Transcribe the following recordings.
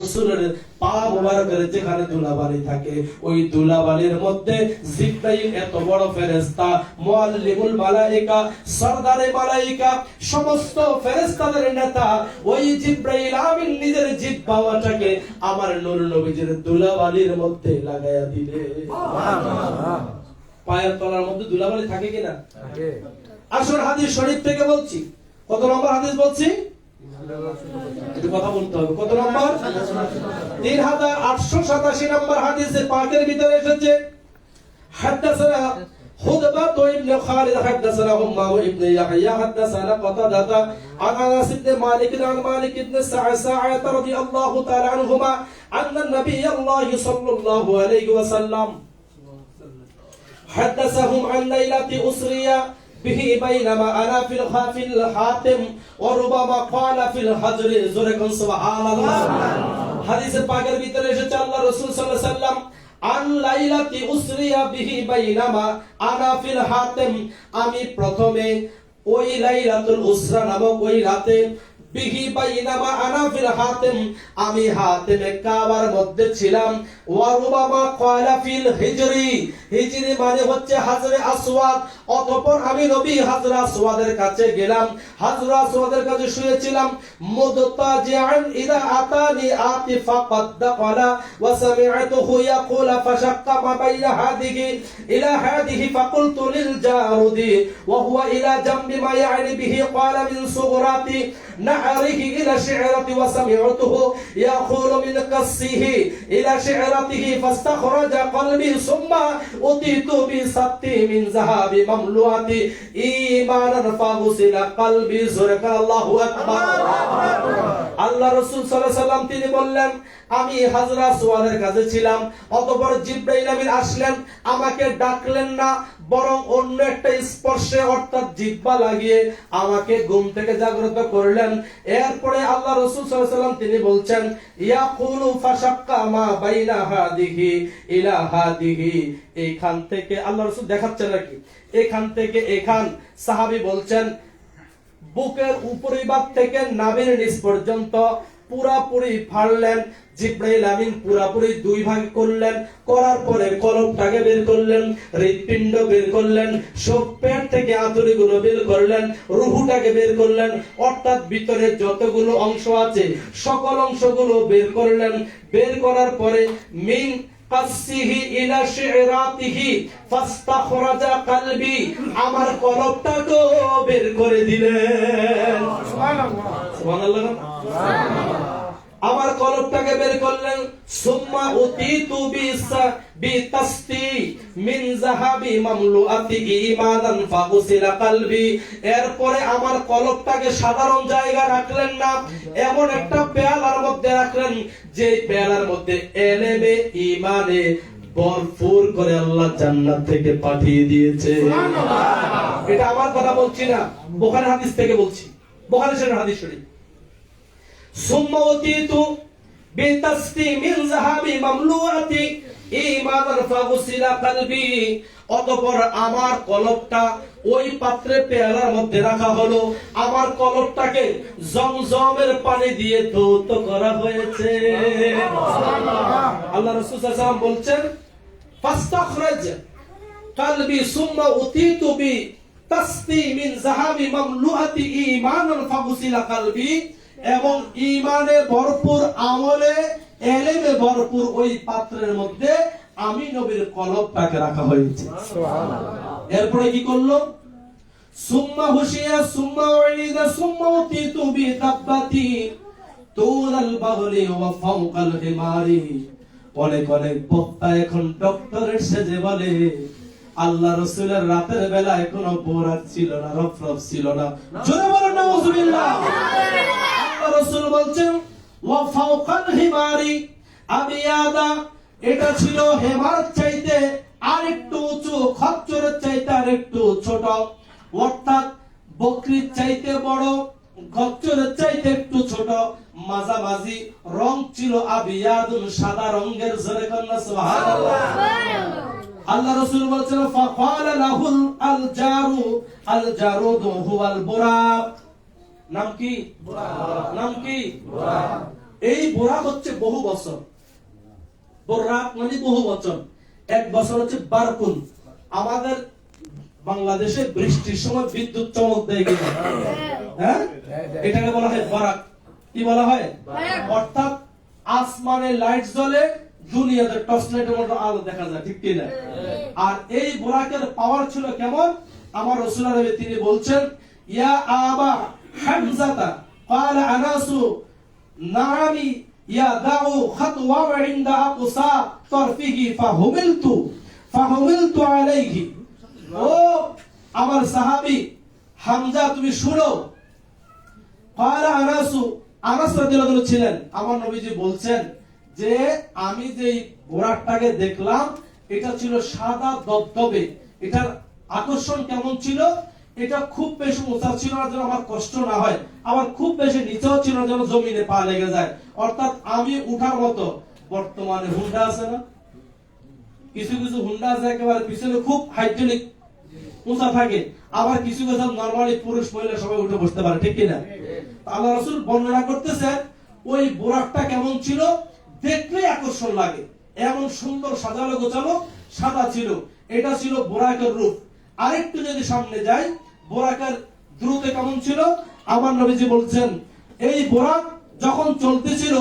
রাসূলের পা মুবারকের যেখানে ধুলাবালি থাকে, ওই ধুলাবালির মধ্যে জিবরাইল এত বড় ফেরেশতা, মুআল্লিমুল মালায়েকা, সরদারে মালায়েকা, সমস্ত ফেরেশতাদের নেতা, ওই জিবরাইল আমিন নিজের জিহ্বাটাকে আমার নূর নবীজির ধুলাবালির মধ্যে লাগায়া দিলে। সুবহানাল্লাহ। পায়ের তলার মধ্যে ধুলাবালি থাকে কিনা? থাকে। আসল হাদিস শরীফ থেকে বলছি। কত নম্বর হাদিস বলছি? একটু কথা বলতে হবে। কত নম্বর? 3887 নম্বর হাদিসে পাকের ভিতরে এসেছে, হাদাসানা খুদবাত ইবনে খালিদ হাদাসানা হুম্মাম ইবনে ইয়াহইয়া হাদাসানা কতাদাতা আন আনাস ইবনে মালিক আন মালিক ইবনে সা'সা'আত রাদিয়াল্লাহু তাআলা আনহুমা আন্না নবিয়াল্লাহি সাল্লাল্লাহু আলাইহি ওয়াসাল্লাম حدثهم عن ليلة أسرية به بينما أنا في الحاتم وربما قال في الحجر زركن سبحان الله حديث পাকের ভিতরে এসেছে আল্লাহ রাসূল সাল্লাল্লাহু আলাইহি ওয়াসাল্লাম আন লাইলাতি উসরিয়া বিহি বাইনামা আনা ফিল হাতিম, আমি প্রথমে ওই লাইলাতুল উসরা নামক ওই রাতে বিহি বাইনামা আনা ফিল হাতিম, আমি হাতিমে কাবার মধ্যে ছিলাম, ওয়া রুবামা ক্বালা ফিল হিজরি, হিজরি মানে হচ্ছে হাজরে আসওয়াদ, অতঃপর আমি নবী হাজরে আসওয়াদের কাছে গেলাম, হাজরে আসওয়াদের কাছে শুয়েছিলাম, মুদতাজিআন ইদা আতানি আতিফা ফাদাকালা ওয়া সামি'তুহু ইয়াকুলু ফাশাক্কা মা বাইনা হাদিহি ইলা হাদিহি ফাকুলতু লিল জারুদি ওয়া হুয়া ইলা জামবি মা ইয়ানি বিহি ক্বালা মিন সুগরাতি نعره إلى شعرة وسمعته يقول من قصه إلى شعرته فاستخرج قلبي ثم أتيت بسطي من ذهب مملوءة إيمانا فغسل قلبي زرق الله أكبر আল্লাহ রাসূল সাল্লাল্লাহু আলাইহি ওয়াসাল্লাম তিনি বললেন, আমি হাজরা আসওয়াদের কাছে ছিলাম, অতঃপর জিবরাইল আমিন আসলেন, আমাকে ডাকলেন না, বরং অন্য একটা স্পর্শে অর্থাৎ জিহ্বা লাগিয়ে আমাকে ঘুম থেকে জাগ্রত করলেন। এরপরে আল্লাহ রাসূল সাল্লাল্লাহু আলাইহি ওয়াসাল্লাম তিনি বলছেন, ইয়াকুলু ফাশাক্কা মা বাইনা হাদিহি ইলা হাদিহি, এইখান থেকে আল্লাহ রাসূল দেখাচ্ছেন নাকি, এখান থেকে এখান, সাহাবী বলছেন বুকের উপরি ভাগ থেকে নাভির নিচ পর্যন্ত পুরাপুরি ফাড়লেন, জিবরাইল আমিন পুরাপুরি দুই ভাগ করলেন, করার পরে কলবটাকে বের করলেন, হৃৎপিণ্ড বের করলেন, সব পেট থেকে আঁতুড়িগুলো বের করলেন, রুহুটাকে বের করলেন, অর্থাৎ ভিতরে যতগুলো অংশ আছে সকল অংশগুলো বের করলেন। বের করার পরে মিন কাসিহি ইলা শিরাতিহি ফাস্তাখরাজা কলবি, আমার কলবটাকে বের করে দিলেন। সুবহানাল্লাহ সুবহানাল্লাহ আমার কলবটাকে বের করলেন। সুম্মা উতিতু বিতাসতি মিন যাহাবি মামলুআতি ঈমানান ফাগুসিলা কলবি, এরপরে আমার কলবটাকে সাধারণ জায়গায় রাখলেন না, এমন একটা পেয়ালার মধ্যে রাখলেন যে পেয়ালার মধ্যে এলেমে ঈমানে ভরপুর করে আল্লাহ জান্নাত থেকে পাঠিয়ে দিয়েছে। সুবহানাল্লাহ। এটা আমার কথা বলছি না, বুখারী হাদিস থেকে বলছি, বুখারী শরীফের হাদিস শরীফ। সুম্মা উতিতু বিতাসতি মিন যাহাবি মামলুআতি ঈমানান ফাগুসিলা কলবি, অতঃপর আমার কলবটা ওই পাত্রে পেয়ালার মধ্যে রাখা হলো, আমার কলবটাকে জমজমের পানি দিয়ে ধৌত করা হয়েছে। আল্লাহ রাসূল সাল্লাল্লাহু আলাইহি ওয়াসাল্লাম বলছেন, ফাস্তাখরাজ কলবি সুম্মা উতিতু বিতাসতি মিন যাহাবি মামলুআতি ঈমানান ফাগুসিলা কলবি, এবং ঈমানে ভরপুর, আমলে এলেমে ভরপুর ওই পাত্রের মধ্যে আমি নবীর কলবটাকে রাখা হয়েছে। সুবহানাল্লাহ। এরপরে কি করলো, সুম্মা হুশিয়া সুম্মা উইদা সুম্মা উতিতু বিতাব্বাতি তুলাল বাগলি ওয়া ফাওকাল হিমারি। অনেক অনেক বক্তা এখন ডক্টরের সেজে বলে আল্লাহ রাসূলের রাতের বেলায় কোনো বোরাক ছিল না, রফরফ ছিল না। জোরে বলেন নাউযুবিল্লাহ। আল্লাহ রাসূল বলছেন ওয়া ফাওকাল হিমারি আবিয়াদা, এটা ছিল হেমার চাইতে আরেকটু উঁচু, খচ্চরের চাইতে আরেকটু ছোট, অর্থাৎ বকরির চাইতে বড়, খচ্চরের চাইতে একটু ছোট, মাঝামাঝি রং ছিল আবিয়াদুন, সাদা রঙের। জোরে কন্না সুবহানাল্লাহ। আল্লাহ রাসূল বলেছেন ফাকালা লাহুল আল জারুদু হুয়াল বুরাক, নাম কি? বুরাক। নাম কি? বুরাক। এই বোরাক হচ্ছে বহু বছর, বোরাক মানে বহু বছর। এক বছর হচ্ছে বারকুন, আমাদের বাংলাদেশে বৃষ্টির সময় বিদ্যুৎ চমক দেয় কিনা, হ্যাঁ, এটাকে বলা হয় বরাক। কি বলা হয়? অর্থাৎ আসমানে লাইট জ্বলে, দুনিয়াতে টর্চ লাইটের মতো আলো দেখা যায়, ঠিক কিনা? আর এই বোরাকের পাওয়ার ছিল কেমন? আমার রাসূলুল্লাহ নবী তিনি বলছেন, ইয়া আবা হামজাতা ক্বালা আনাসু নাআমি ইয়া দাউ খাতওয়া ওয়া ইনদা আকসা তারফিহি ফাহুমিলতু আলাইহি। ও আমার সাহাবী হামজা, তুমি শুনো। ক্বালা আনাসু, আনাস রাদিয়াল্লাহু আনহু ছিলেন, আমার নবীজি বলছেন যে আমি যে বোরাকটাকে দেখলাম এটা ছিল সাদা দবদবে। এটার আকর্ষণ কেমন ছিল? এটা খুব বেশি উঁচা ছিল না যেন আমার কষ্ট না হয়, আবার খুব বেশি নিচেও ছিল না যেন জমিনে পা লেগে যায়। অর্থাৎ আমি উঠার মতো। বর্তমানে হুন্ডা আছে না, কিছু কিছু হুন্ডা আছে একেবারে পিছনে খুব হাইড্রোলিক উঁচা থাকে, আবার কিছু কিছু নরমালি পুরুষ মহিলা সবাই উঠে বসতে পারে, ঠিক কিনা? আল্লাহ রাসূল বর্ণনা করতেছেন ওই বোরাকটা কেমন ছিল, দেখলেই আকর্ষণ লাগে, এমন সুন্দর সাজালো গোছালো সাদা ছিল। এটা ছিল বোরাকের রূপ। আরেকটু যদি সামনে যাই, বোরাকের দ্রুত কেমন ছিল? আমার নবীজি বলছেন এই বোরাক যখন চলতেছিল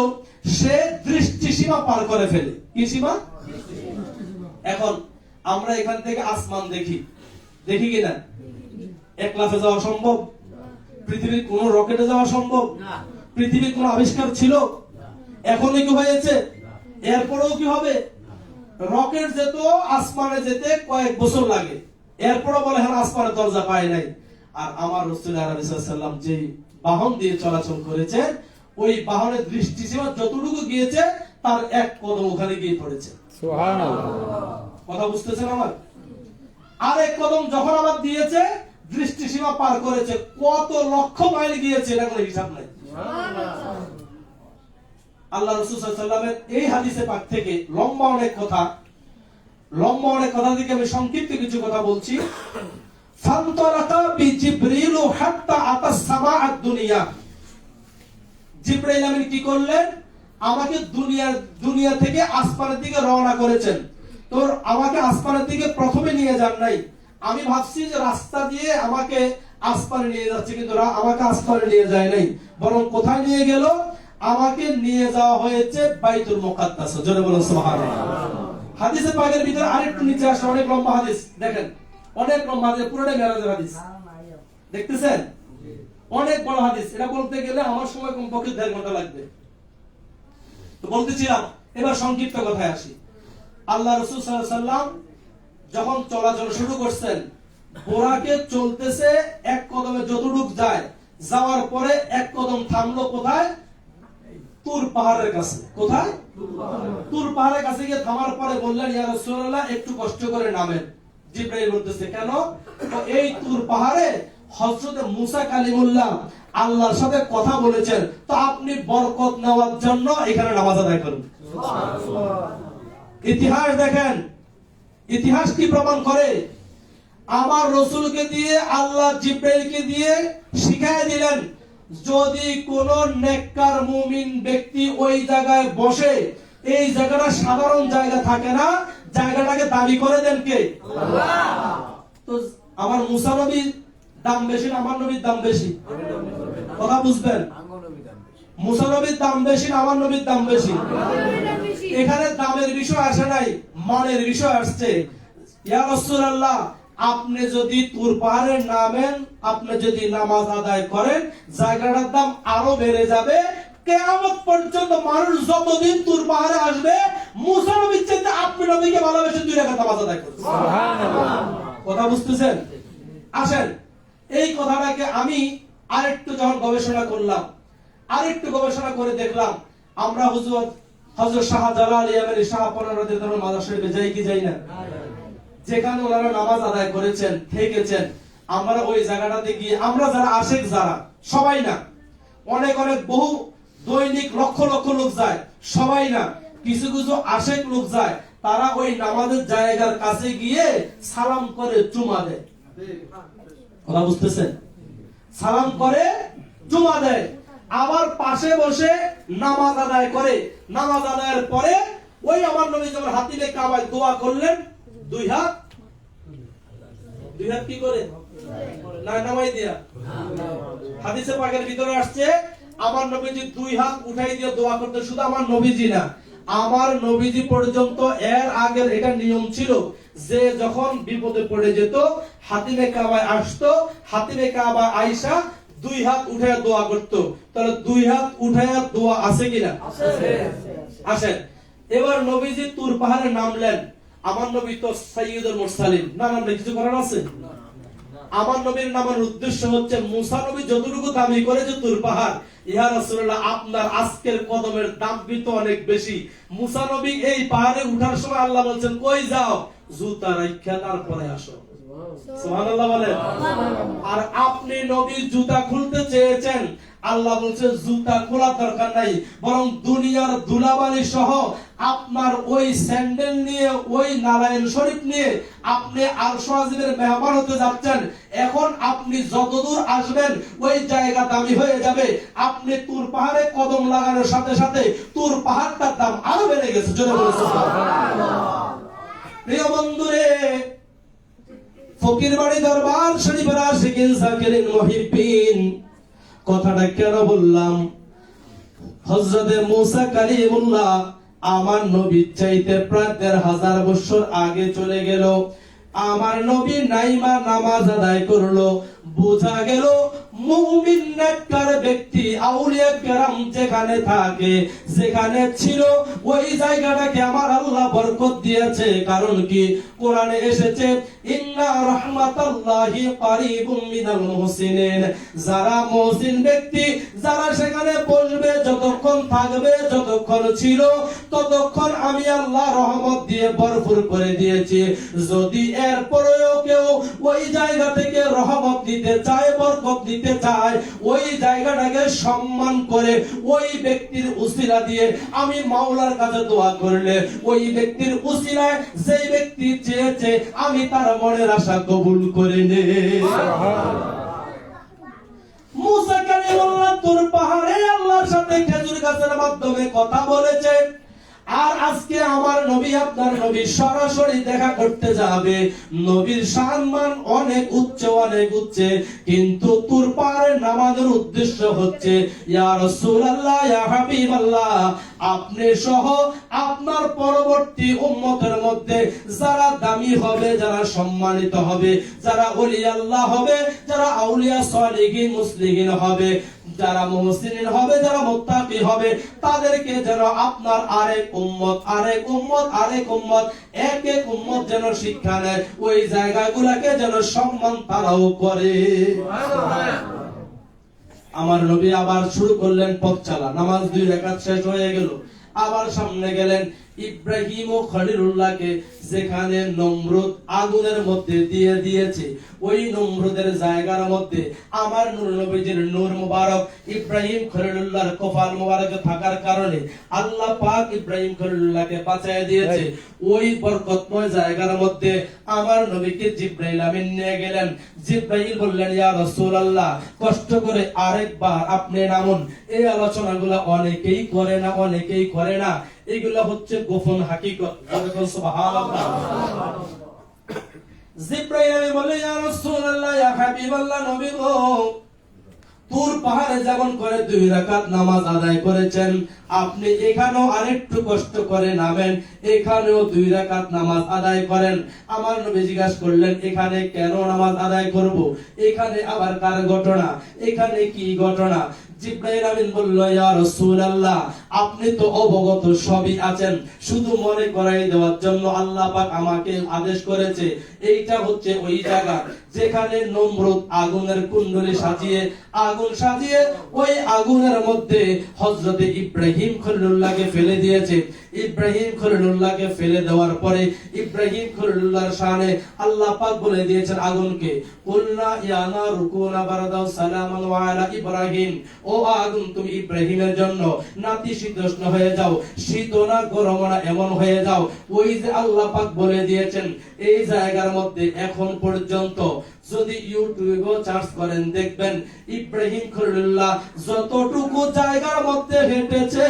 সে দৃষ্টি সীমা পার করে ফেলে। কি সীমা? এখন আমরা এখান থেকে আসমান দেখি, দেখি কিনা? এক লাফে যাওয়া সম্ভব? পৃথিবীর কোন রকেটে যাওয়া সম্ভব? পৃথিবীর কোন আবিষ্কার ছিল? এখনই কি হয়েছে? এরপরেও কি হবে? রকেট যেত আসমানে যেতে কয়েক বছর লাগে, এরপরও বলে হ্যাঁ আসমানের দরজা পায় নাই। আর আমার রাসূলুল্লাহ সাল্লাল্লাহু আলাইহি ওয়াসাল্লাম যে বাহন দিয়ে চলাচল করেছেন, ওই বাহনের দৃষ্টিসীমা যতটুকু গিয়েছে তার এক কদম ওখানে গিয়ে পড়েছে। সুবহানাল্লাহ। কথা বুঝতেছেন আমার? আর এক কদম যখন আবার দিয়েছে দৃষ্টিসীমা পার করেছে, কত লক্ষ মাইল গিয়েছে এটা কোনো হিসাব নাই। আল্লাহ রাসূল সাল্লাল্লাহু আলাইহি ওয়াসাল্লামের এই হাদিসে পাক থেকে লম্বা অনেক কথা থেকে আমি সংক্ষিপ্ত কিছু কথা বলছি। ফান্তালাকা বিজিবরিল হাত্তা আতা সামাআদ দুনিয়া। জিবরাইল আমিন কি করলেন? আমাকে দুনিয়া থেকে আসমানের দিকে রওনা করেছেন। তো আমাকে আসমানের দিকে প্রথমে নিয়ে যান নাই। আমি ভাবছি যে রাস্তা দিয়ে আমাকে আসমানে নিয়ে যাচ্ছে, কিন্তু আমাকে আসমানে নিয়ে যায় নাই, বরং কোথায় নিয়ে গেল? আমাকে নিয়ে যাওয়া হয়েছে বাইতুল মুকাদ্দাস। জোরে বলুন সুবহানাল্লাহ। হাদিসে পাকের ভিতরে আরেকটু নিচে আসে, অনেক লম্বা হাদিস, দেখেন অনেক লম্বা হাদিস, পুরোটাই মেরাজের হাদিস, দেখতেছেন? অনেক বড় হাদিস, এটা বলতে গেলে আমার সময় কমপক্ষে 1.5 ঘন্টা লাগবে। তো বলতেছিলাম, এবার সংক্ষিপ্ত কথায় আসি। আল্লাহ রাসূল সাল্লাল্লাহু আলাইহি ওয়াসাল্লাম যখন চলাচল শুরু করছেন, বোরাকে চলতেছে, এক কদমে যতটুক যায়, যাওয়ার পরে এক কদম থামলো কোথায়? তুর পাহাড়ের কাছে। কোথায়? তুর পাহাড়ের কাছে গিয়ে থামার পরে বললেন, ইয়া রাসূলুল্লাহ একটু কষ্ট করে নামেন। জিবরাইল বলতেছে কেন? এই তুর পাহাড়ে হযরত মুসা কালিমুল্লাহ আল্লাহর সাথে কথা বলেছেন, তো আপনি বরকত নেওয়ার জন্য এখানে নামাজ আদায় করুন। ইতিহাস দেখেন, ইতিহাস কি প্রমাণ করে? আমার রাসূলকে দিয়ে আল্লাহ জিবরাইলকে দিয়ে শিখায় দিলেন, যদি কোন নেককার মুমিন ব্যক্তি ওই জায়গায় বসে, এই জায়গাটা সাধারণ জায়গা থাকে না, জায়গাটাকে দাবি করে দেন কে? আল্লাহ। তো আমার মুসা নবীর দাম বেশি না আমার নবীর দাম বেশি? কথা বুঝবেন? মুসা নবীর দাম বেশি না আমার নবীর দাম বেশি? এখানে দামের বিষয় আসে নাই, মানের বিষয় আসছে। ইয়া রাসূলুল্লাহ আপনি যদি তুর পাহাড়ে নামেন, আপনি যদি নামাজ আদায় করেন, জায়গাটার দাম আরো বেড়ে যাবে। কিয়ামত পর্যন্ত মানুষ যতদিন তুর পাহাড়ে আসবে, মুসা নবীর চাইতে আপনি নবীকে ভালোবেসে 2 রাকাত নামাজ আদায় করবেন। সুবহানাল্লাহ। কথা বুঝতেছেন? আসেন, এই কথাটাকে আমি আরেকটু যখন গবেষণা করলাম, আরেকটু গবেষণা করে দেখলাম, আমরা হযরত শাহজালাল ইয়ামানি শাহপনা রাদিয়াল্লাহু আনহু মাজার শরীফে যাই কি যাই না? যেখানে ওনারা নামাজ আদায় করেছেন, থেকেছেন, আমরা ওই জায়গাটাতে গিয়ে, আমরা যারা আশেক, যারা সবাই না, অনেক বহু দৈনিক লক্ষ লক্ষ লোক যায়, সবাই না, কিছু কিছু আশেক লোক যায়, তারা ওই নামাজের জায়গার কাছে গিয়ে সালাম করে চুমা দেয়। কথা বুঝতেছেন? সালাম করে চুমা দেয়। আবার পাশে বসে নামাজ আদায় করে। নামাজ আদায়ের পরে ওই আমার নবী যখন হাতিমে কাবায় দোয়া করলেন, দুই হাত কি করে না নামাই দিয়া। হাদিসে পাকের ভিতরে আসছে আমার নবীজি দুই হাত উঠাই দিয়ে দোয়া করতেন। শুধু আমার নবীজি না, আমার নবীজি পর্যন্ত এর আগের এটা নিয়ম ছিল যে যখন বিপদে পড়ে যেত হাতিমে কাবায় আসতো, হাতিমে কাবা আয়েশা দুই হাত উঠায় দোয়া করতো। তাহলে দুই হাত উঠায় দোয়া আছে কিনা? আসেন এবার নবীজি তুর পাহাড়ে নামলেন। আমার নবী তো সাইয়্যিদুল মুরসালিন, না নামলে কিছু করার আছে? আমার নবীর নামের উদ্দেশ্য হচ্ছে মুসা নবী যতটুকু দামি করেছে তুর পাহাড়, ইয়া রাসূলুল্লাহ আপনার আজকের কদমের দাম তো অনেক বেশি। মুসা নবী এই পাহাড়ে উঠার সময় আল্লাহ বলছেন কই যাও, জুতা রাখা তারপরে আসো। সুবহানাল্লাহ বলেন। আর আপনি নবীর জুতা খুলতে চেয়েছেন, আল্লাহ বলছে জুতা খোলা দরকার নাই, বরং দুনিয়ার ধুলাবালি সহ আপনার ওই স্যান্ডেল নিয়ে ওই নারায়ণ শরীফ নিয়ে আপনি আরশ আজিমের মেহমান হতে যাচ্ছেন। এখন আপনি যতদূর আসবেন ওই জায়গা দামি হয়ে যাবে। আপনি তুর পাহাড়ে কদম লাগানোর সাথে সাথে তুর পাহাড়টার দাম আরো বেড়ে গেছে। জোরে বলে সুবহানাল্লাহ। প্রিয় বন্ধুরে, ফকির বাড়ি দরবার শরীফের আশিকিন জাকিরিন মুহিব্বিন, কথাটা কেন বললাম? হযরতে মুসা কালিমুল্লাহ আমার নবীর চাইতে প্রায় ১,৫০০ বছর আগে চলে গেল। আমার নবী নাইমা নামাজ আদায় করলো। বোঝা গেল মুমিন নেককার ব্যক্তি আউলিয়া কেরাম যেখানে থাকে, যেখানে ছিল ওই জায়গাটাকে আমার আল্লাহ বরকত দিয়েছে। কারণ কি? কোরআনে এসেছে ইন্না রাহমাতাল্লাহি কারীবুম মিনাল মুহসিনিন। যারা মুহসিন ব্যক্তি, যারা সেখানে বসবে, যতক্ষণ থাকবে, যতক্ষণ ছিল, ততক্ষণ আমি আল্লাহ রহমত দিয়ে ভরপুর করে দিয়েছি। যদি এরপরেও কেউ ওই জায়গা থেকে রহমত দিতে চায়, বরকত দিতে চায়, ওই জায়গাটাকে সম্মান করে ওই ব্যক্তির উসিলা দিয়ে আমি মাওলার কাছে দোয়া করলে, ওই ব্যক্তির উসিলায় যেই ব্যক্তি চেয়েছে আমি তার মনের আশা কবুল করে নে। মুসা কালিমুল্লাহ তুর পাহাড়ে আল্লাহর সাথে খেজুর গাছের মাধ্যমে কথা বলেছে। আর আজকে আমার নবী আপনার নবী সরাসরি দেখা করতে যাবে। নবীর সম্মান অনেক উচ্চ, অনেক উচ্চে, কিন্তু তুর পাহাড়ে নামাজের উদ্দেশ্য হচ্ছে ইয়া রাসূলুল্লাহ, ইয়া হাবিবাল্লাহ, আপনি সহ আপনার পরবর্তী উম্মতের মধ্যে যারা দামি হবে, যারা সম্মানিত হবে, যারা ওলি আল্লাহ হবে, যারা আউলিয়া সালিহিন মুসলিহিন হবে, যারা মুহসিনিন হবে, যারা মুত্তাকি হবে, তাদেরকে যেন আপনার আরেক উম্মত, আরেক উম্মত, আরেক উম্মত, এক এক উম্মত যেন শিক্ষা নেয়, ওই জায়গাগুলোকে যেন সম্মান তারাও করে। আমার নবী আবার শুরু করলেন পথ চলা। নামাজ 2 রাকাত শেষ হয়ে গেল, আবার সামনে গেলেন। ইব্রাহিম ও খলিলুল্লাহকে যেখানে নমরুদ আগুনের মধ্যে দিয়ে দিয়েছে, ওই নমরুদের জায়গার মধ্যে আমার নূর নবীজির নূর মুবারক ইব্রাহিম খলিলুল্লাহর কপাল মুবারকে থাকার কারণে আল্লাহ পাক ইব্রাহিম খলিলুল্লাহকে বাঁচিয়ে দিয়েছে। ওই বরকতময় জায়গার মধ্যে আমার নবীকে জিবরাইল আমিন নিয়ে গেলেন। জিবরাইল বললেন ইয়া রাসূলুল্লাহ, কষ্ট করে আরেকবার আপনি নামুন। এই আলোচনাগুলো অনেকেই করে না, অনেকেই করে না, এগুলা হচ্ছে গোপন হাকিকত। সুবহানাল্লাহ। জিবরাইল আমিন বলে ইয়া রাসূলুল্লাহ, ইয়া হাবিবাল্লাহ, নবী গো, তুর পাহাড়ে যেমন করে 2 রাকাত নামাজ আদায় করেছেন, আপনি এখানেও আরেকটু কষ্ট করে নামেন, এখানেও 2 রাকাত নামাজ আদায় করেন। আমার নবী জিজ্ঞাসা করলেন এখানে কেন নামাজ আদায় করব? এখানে আবার কার ঘটনা? এখানে কি ঘটনা? জিবরাইল আমিন বলল ইয়া রাসূলুল্লাহ, আপনি তো অবগত, সবই আছেন, শুধু মনে করাই দেওয়ার জন্য আল্লাহ পাক আমাকে আদেশ করেছে। এইটা হচ্ছে ওই জায়গা যেখানে নমরুদ আগুনের কুণ্ডলী সাজিয়ে, আগুন সাজিয়ে ওই আগুনের মধ্যে হযরতে ইব্রাহিম খলিলুল্লাহকে ফেলে দিয়েছে। ইব্রাহিম খলিলুল্লাহকে ফেলে দেওয়ার পরে ইব্রাহিম খলিলুল্লাহর শানে আল্লাহ পাক বলে দিয়েছেন আগুনকে, কুলনা ইয়া নারু কুনা বারাদাও সালামান ওয়া আলা ইব্রাহিম, ও ও আগুন তুমি ইব্রাহিমের জন্য নাতিশীতোষ্ণ হয়ে যাও, শীত না গরম না এমন হয়ে যাও। ওই যে আল্লাহ পাক বলে দিয়েছেন এই জায়গার মধ্যে এখন পর্যন্ত যদি ইউটিউবে সার্চ করেন দেখবেন ইব্রাহিম খলিলুল্লাহ যতটুকু জায়গার মধ্যে হেঁটেছে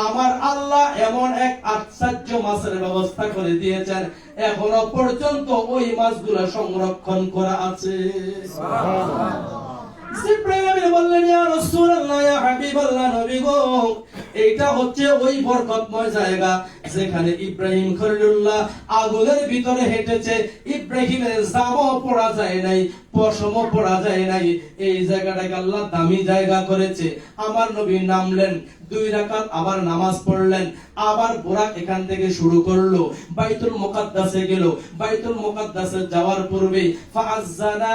আমার আল্লাহ এমন এক আশ্চর্য মাছের ব্যবস্থা করে দিয়েছেন, এখনো পর্যন্ত ওই মাছগুলো সংরক্ষণ করা আছে। জিবরাইল বললেন ইয়া রাসূলুল্লাহ ইয়া হাবিবাল্লাহ নবী গো, এইটা হচ্ছে ওই বরকতময় জায়গা যেখানে ইব্রাহিম খলিলুল্লাহ আগুনের ভিতরে হেঁটেছে, ইব্রাহিমের জামাও পড়া যায় নাই, পশমও পড়া যায় নাই, এই জায়গাটাকে আল্লাহ দামি জায়গা করেছে। আমার নবী নামলেন, 2 রাকাত আবার নামাজ পড়লেন, আবার বুরাক এখান থেকে শুরু করলো, বাইতুল মুকাদ্দাসে গেল। বাইতুল মুকাদ্দাসে যাওয়ার পূর্বে ফাআযানা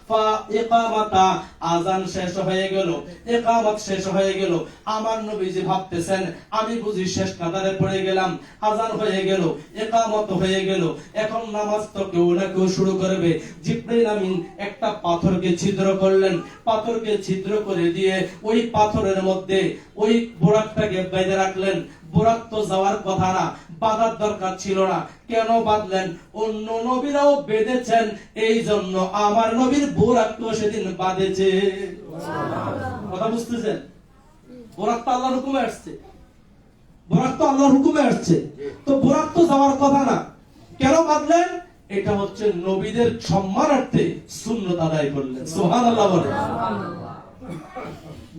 ফা ইকামাতা, আযান শেষ হয়ে গেল, ইকামত শেষ হয়ে গেল। আমার নবীজি ভাবতেছেন আমি বুঝি শেষ কাতারে পড়ে গেলাম, আযান হয়ে গেল, ইকামত হয়ে গেল, এখন নামাজ তো কেউ না কেউ শুরু করবে। জিবরাইল আমিন একটা পাথরকে ছিদ্র করলেন, পাথরকে ছিদ্র করে দিয়ে ওই পাথরের মধ্যে ওই বুরাকটাকে বেঁধে রাখলেন। বুরাক তো যাওয়ার কথা না, বাঁধার দরকার ছিল না, কেন বাঁধলেন? অন্য নবীরাও বেঁধেছেন, এই জন্য আমার নবীর বুরাক তো সেদিন বাঁধেছে। কথা বুঝতেছেন? বুরাক তো আল্লাহর হুকুমে আসছে, বুরাক তো আল্লাহর হুকুমে আসছে, তো বুরাক তো যাওয়ার কথা না, কেন বাঁধলেন? এটা হচ্ছে নবীদের সম্মানার্থে সুন্নত আদায় করলেন। সুবহানাল্লাহ বলেন।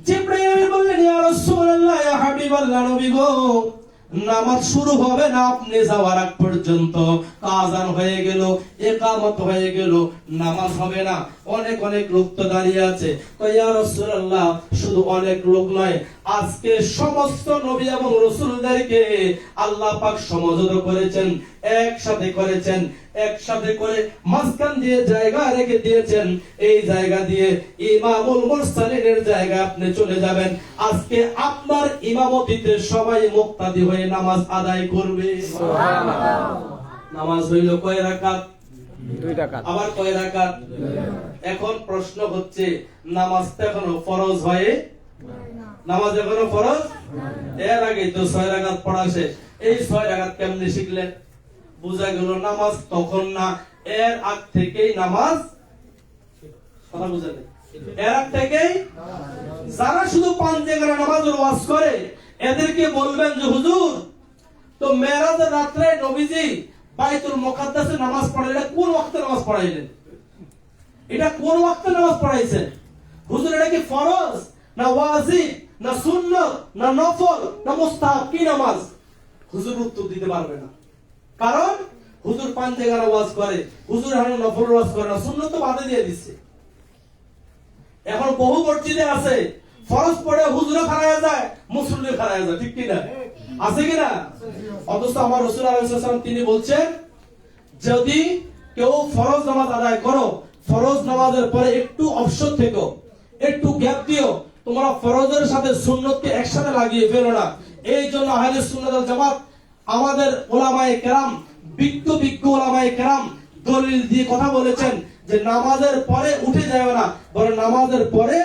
জিবরাইল বললেন ইয়া রাসূলুল্লাহ ইয়া হাবিবাল্লাহ নবী গো, নামাজ শুরু হবে না আপনি যাওয়ার আগ পর্যন্ত, আযান হয়ে গেল, ইকামত হয়ে গেল, নামাজ হবে না। অনেক অনেক লোক তো দাঁড়িয়ে আছে। ইয়া রাসূলুল্লাহ শুধু অনেক লোক নয়, আজকে সমস্ত নবী এবং রাসূলদেরকে আল্লাহ পাক সমঝোতা করেছেন, একসাথে করেছেন, একসাথে করে মাঝখান দিয়ে জায়গা রেখে দিয়েছেন। এই জায়গা দিয়ে ইমামুল মুরসালিনের জায়গা আপনি চলে যাবেন। আজকে আপনার ইমামতিতে সবাই মুক্তাদি হয়ে নামাজ আদায় করবে। সুবহানাল্লাহ। নামাজ হইল কয় রাকাত? 2 রাকাত। আবার কয় রাকাত? এখন প্রশ্ন হচ্ছে নামাজটা এখনো ফরজ হয়? নামাজ এখনো ফরজ? এর আগে তো 6 রাকাত পড়া শেষ। এই 6 রাকাত কেমনে শিখলেন? বুঝা গেল নামাজ তখন না, এর আগ থেকেই নামাজ। কথা বুঝলেন? এর আগ থেকেই যারা শুধু 5 জায়গায় নামাজের ওয়াজ করে এদেরকে বলবেন যে হুজুর তো মেরাজের রাতে নবীজি বাইতুল মুকাদ্দাসে নামাজ পড়ালেন, এটা কোন ওয়াক্তে নামাজ পড়াইলেন? এটা কোন ওয়াক্তে নামাজ পড়াইছেন? হুজুর এটা কি ফরজ না ওয়াজিব না সুন্নাত না নফল না মুস্তাহাব, কি নামাজ? হুজুর উত্তর দিতে পারবে না, কারণ হুজুর 5 জায়গায় ওয়াজ করে, হুজুর এখন নফল ওয়াজ করে না, সুন্নাত তো বাদে দিয়ে দিচ্ছে। এখন বহু মসজিদে আছে ফরজ পড়ে হুজুরও খারায়া যায়, মুসল্লিও খারায়া যায়, ঠিক কি না? আছে কি না? অথচ আমার রাসূল আলাইহিস সালাম তিনি বলছেন যদি কেউ ফরজ নামাজ আদায় করো, ফরজ নামাজের পরে একটু অবসর থেকো, একটু গ্যাপ দিও, তোমরা ফরজের সাথে সুন্নতকে একসাথে লাগিয়ে ফেলো না। এই জন্য আহলে সুন্নাত ওয়াল জামাত আমাদের ওলামায়ে কেরাম, বিজ্ঞ ওলামায়ে কেরাম দলিল দিয়ে কথা বলেছেন যে নামাজের পরে উঠে যাবে না, বরং নামাজের পরে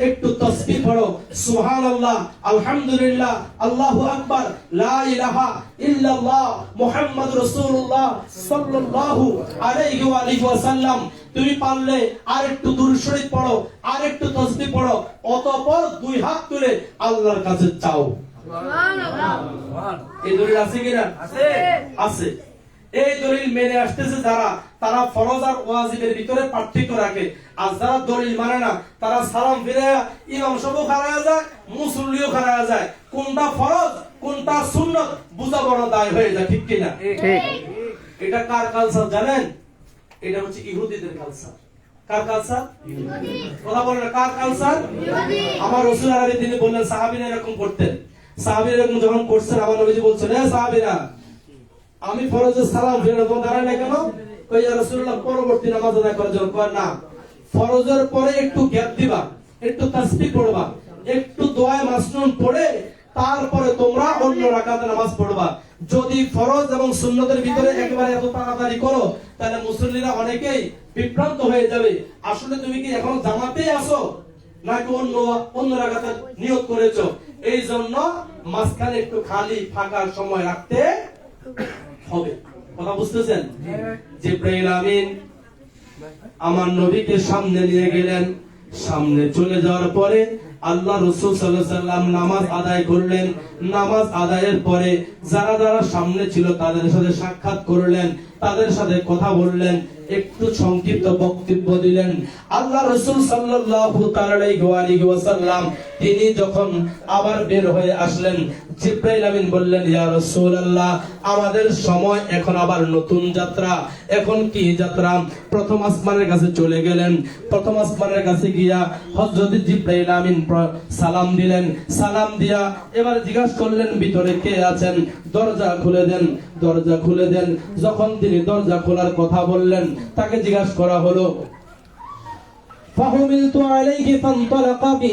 একটু তাসবিহ পড়ো, সুবহানাল্লাহ, আলহামদুলিল্লাহ, আল্লাহু আকবার, লা ইলাহা ইল্লাল্লাহ, মুহাম্মাদুর রাসূলুল্লাহ সাল্লাল্লাহু আলাইহি ওয়া আলিহি ওয়াসাল্লাম। তুমি পারলে আরেকটু দুরূদ শরীফ পড়ো, আরেকটু তাসবিহ পড়ো, অতঃপর 2 হাত তুলে আল্লাহর কাছে চাও। সুবহানাল্লাহ। এই দলিল আছে কিনা? আছে, আছে। এই দলিল মেনে আসতেছে যারা, তারা ফরজ আর ওয়াজিবের ভিতরে পার্থক্য রাখে, আর যারা দলিল মানে না তারা সালাম ফিরে ইমাম সাহেবও খারায়া যায়, মুসল্লিও খারায়া যায়, কোনটা ফরজ কোনটা সুন্নাত বুঝা বড় দায় হয়ে যায়, ঠিক কি না? ঠিক। এটা কার কালচার জানেন? এটা হচ্ছে ইহুদিদের কালচার। কার কালচার? ইহুদি। কথা বলেন না, কার কালচার? ইহুদি। আমার রাসূল আলাইহিস সালাম তিনি বললেন সাহাবীরা এরকম করতেন, সাহাবীরা এরকম যখন করছেন আমার নবীজি বলছেন এ সাহাবীরা আমি ফরজের সালাম ফিরে তোমরা দাঁড়ায় না কেন? কই ইয়া রাসূলুল্লাহ পরবর্তী নামাজ আদায় করার জন্য। কয় না, ফরজের পরে একটু গ্যাপ দিবা, একটু তাসবিহ পড়বা, একটু দোয়া মাসনুন পড়ে তারপরে তোমরা অন্য রাকাতে নামাজ পড়বা। যদি ফরজ এবং সুন্নতের ভিতরে একেবারে এত তাড়াতাড়ি করো তাহলে মুসল্লিরা অনেকেই বিভ্রান্ত হয়ে যাবে। আসলে তুমি কি এখন জামাতেই আছো নাকি অন্য রাকাতে নিয়ত করেছো? এই জন্য মাঝখানে একটু খালি ফাঁকা সময় রাখতে হবে। কথা বুঝতেছেন? জিবরাইল আমিন আমার নবীকে সামনে নিয়ে গেলেন। সামনে চলে যাওয়ার পরে আল্লাহ রাসূল সাল্লাল্লাহু আলাইহি ওয়াসাল্লাম নামাজ আদায় করলেন। নামাজ আদায়ের পরে যারা যারা সামনে ছিল তাদের সাথে সাক্ষাৎ করলেন, তাদের সাথে কথা বললেন, একটু সংক্ষিপ্ত বক্তব্য দিলেন। আল্লাহ রাসূল সাল্লাল্লাহু আলাইহি ওয়াসাল্লাম তিনি যখন আবার বের হয়ে আসলেন, জিবরাইল আমিন বললেন, ইয়া রাসূলুল্লাহ, আমাদের সময় এখন আবার নতুন যাত্রা। এখন কি যাত্রা? প্রথম আসমানের কাছে চলে গেলেন। প্রথম আসমানের কাছে গিয়া হযরত জিবরাইল আমিন সালাম দিলেন। সালাম দিয়া এবার জিজ্ঞাসা করলেন, ভিতরে কে আছেন? দরজা খুলে দেন, দরজা খুলে দেন। যখন তিনি দরজা খোলার কথা বললেন, তাকে জিজ্ঞাসা করা হলো, ফাহুমিলতু আলাইহি ফানতালাকা বি